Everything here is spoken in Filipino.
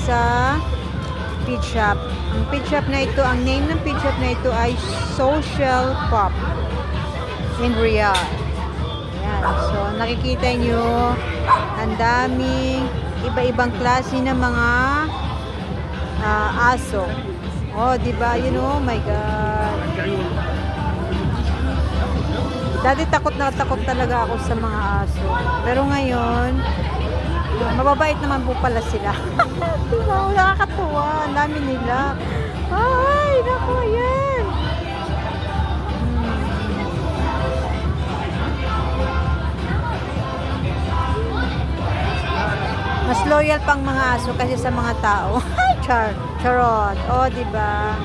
sa pet shop. Ang pet shop na ito, ang name ng pet shop na ito ay Social Pop in Riyadh. Ayan. So, nakikita nyo, ang daming iba-ibang klase ng mga aso. Oh, diba? You know, my God. Dati takot na takot talaga ako sa mga aso. Pero ngayon, mababait naman po pala sila. Diba? Nakakatuwa. Ang dami nila. Ay, naku, yan. Mas loyal pang mga aso kasi sa mga tao. Charot. Oh, diba?